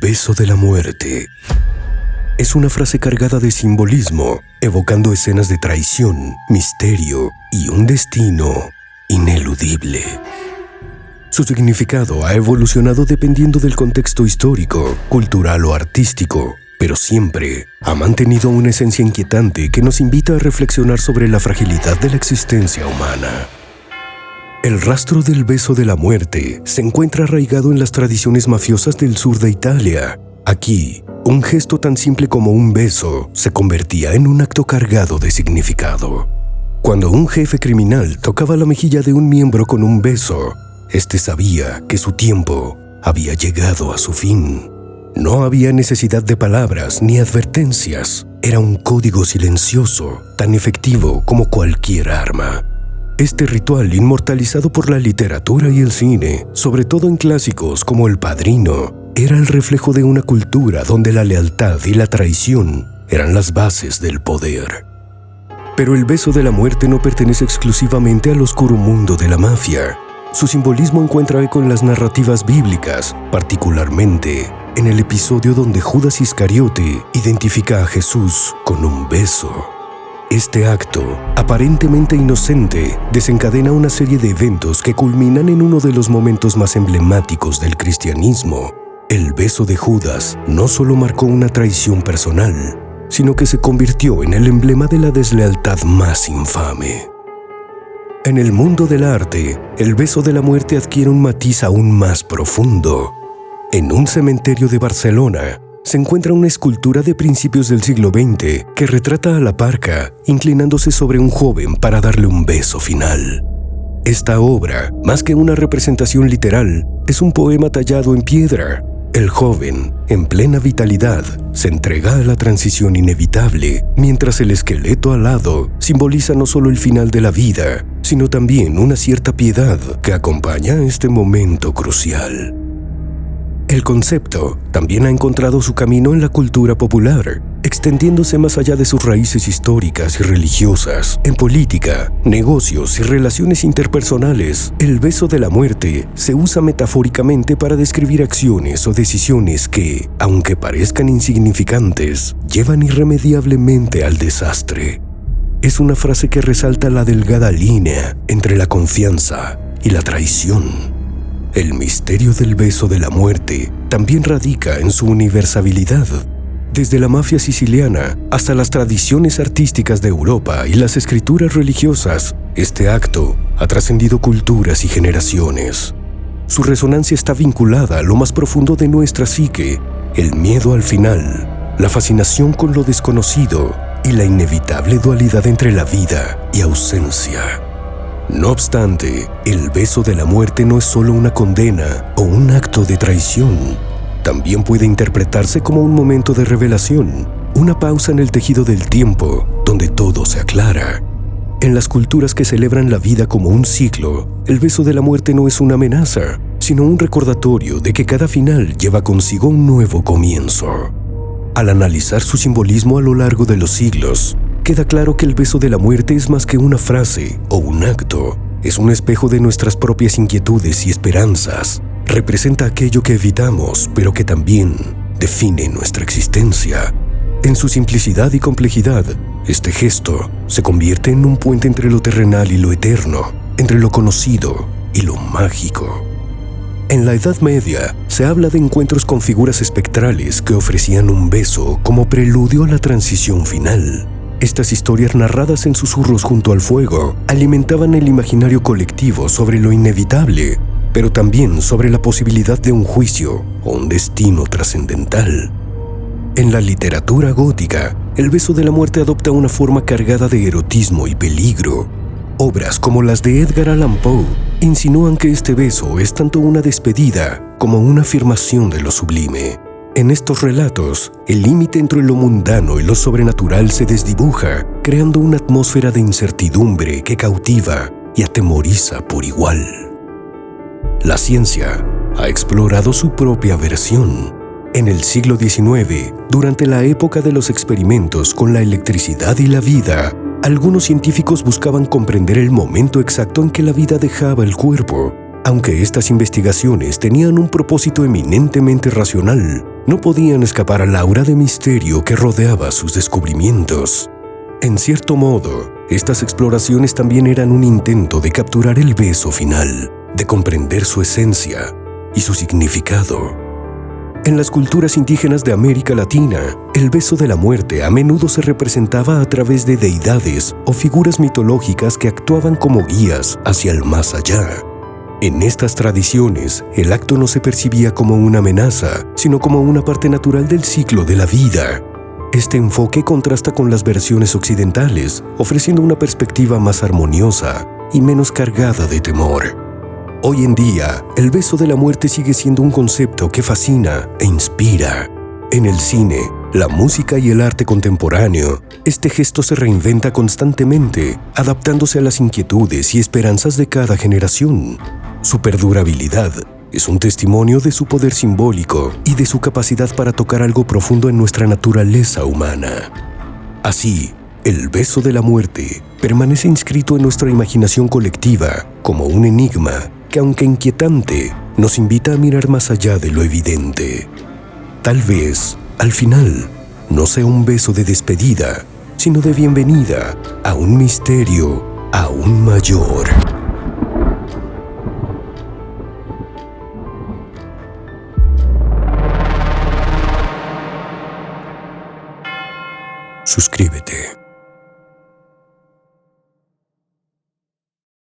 beso de la muerte. Es una frase cargada de simbolismo, evocando escenas de traición, misterio y un destino ineludible. Su significado ha evolucionado dependiendo del contexto histórico, cultural o artístico, pero siempre ha mantenido una esencia inquietante que nos invita a reflexionar sobre la fragilidad de la existencia humana. El rastro del beso de la muerte se encuentra arraigado en las tradiciones mafiosas del sur de Italia. Aquí, un gesto tan simple como un beso se convertía en un acto cargado de significado. Cuando un jefe criminal tocaba la mejilla de un miembro con un beso, este sabía que su tiempo había llegado a su fin. No había necesidad de palabras ni advertencias. Era un código silencioso, tan efectivo como cualquier arma. Este ritual, inmortalizado por la literatura y el cine, sobre todo en clásicos como El Padrino, era el reflejo de una cultura donde la lealtad y la traición eran las bases del poder. Pero el beso de la muerte no pertenece exclusivamente al oscuro mundo de la mafia. Su simbolismo encuentra eco en las narrativas bíblicas, particularmente en el episodio donde Judas Iscariote identifica a Jesús con un beso. Este acto, aparentemente inocente, desencadena una serie de eventos que culminan en uno de los momentos más emblemáticos del cristianismo. El beso de Judas no solo marcó una traición personal, sino que se convirtió en el emblema de la deslealtad más infame. En el mundo del arte, el beso de la muerte adquiere un matiz aún más profundo. En un cementerio de Barcelona, se encuentra una escultura de principios del siglo XX que retrata a la parca inclinándose sobre un joven para darle un beso final. Esta obra, más que una representación literal, es un poema tallado en piedra. El joven, en plena vitalidad, se entrega a la transición inevitable, mientras el esqueleto alado simboliza no solo el final de la vida, sino también una cierta piedad que acompaña este momento crucial. El concepto también ha encontrado su camino en la cultura popular, extendiéndose más allá de sus raíces históricas y religiosas. En política, negocios y relaciones interpersonales, el beso de la muerte se usa metafóricamente para describir acciones o decisiones que, aunque parezcan insignificantes, llevan irremediablemente al desastre. Es una frase que resalta la delgada línea entre la confianza y la traición. El misterio del beso de la muerte también radica en su universalidad. Desde la mafia siciliana hasta las tradiciones artísticas de Europa y las escrituras religiosas, este acto ha trascendido culturas y generaciones. Su resonancia está vinculada a lo más profundo de nuestra psique, el miedo al final, la fascinación con lo desconocido y la inevitable dualidad entre la vida y ausencia. No obstante, el beso de la muerte no es solo una condena o un acto de traición. También puede interpretarse como un momento de revelación, una pausa en el tejido del tiempo, donde todo se aclara. En las culturas que celebran la vida como un ciclo, el beso de la muerte no es una amenaza, sino un recordatorio de que cada final lleva consigo un nuevo comienzo. Al analizar su simbolismo a lo largo de los siglos, queda claro que el beso de la muerte es más que una frase o un acto. Es un espejo de nuestras propias inquietudes y esperanzas. Representa aquello que evitamos, pero que también define nuestra existencia. En su simplicidad y complejidad, este gesto se convierte en un puente entre lo terrenal y lo eterno, entre lo conocido y lo mágico. En la Edad Media, se habla de encuentros con figuras espectrales que ofrecían un beso como preludio a la transición final. Estas historias narradas en susurros junto al fuego alimentaban el imaginario colectivo sobre lo inevitable, pero también sobre la posibilidad de un juicio o un destino trascendental. En la literatura gótica, el beso de la muerte adopta una forma cargada de erotismo y peligro. Obras como las de Edgar Allan Poe insinúan que este beso es tanto una despedida como una afirmación de lo sublime. En estos relatos, el límite entre lo mundano y lo sobrenatural se desdibuja, creando una atmósfera de incertidumbre que cautiva y atemoriza por igual. La ciencia ha explorado su propia versión. En el siglo XIX, durante la época de los experimentos con la electricidad y la vida, algunos científicos buscaban comprender el momento exacto en que la vida dejaba el cuerpo. Aunque estas investigaciones tenían un propósito eminentemente racional, no podían escapar al aura de misterio que rodeaba sus descubrimientos. En cierto modo, estas exploraciones también eran un intento de capturar el beso final, de comprender su esencia y su significado. En las culturas indígenas de América Latina, el beso de la muerte a menudo se representaba a través de deidades o figuras mitológicas que actuaban como guías hacia el más allá. En estas tradiciones, el acto no se percibía como una amenaza, sino como una parte natural del ciclo de la vida. Este enfoque contrasta con las versiones occidentales, ofreciendo una perspectiva más armoniosa y menos cargada de temor. Hoy en día, el beso de la muerte sigue siendo un concepto que fascina e inspira. En el cine, la música y el arte contemporáneo, este gesto se reinventa constantemente, adaptándose a las inquietudes y esperanzas de cada generación. Su perdurabilidad es un testimonio de su poder simbólico y de su capacidad para tocar algo profundo en nuestra naturaleza humana. Así, el beso de la muerte permanece inscrito en nuestra imaginación colectiva como un enigma que, aunque inquietante, nos invita a mirar más allá de lo evidente. Tal vez, al final, no sea un beso de despedida, sino de bienvenida a un misterio aún mayor. Suscríbete.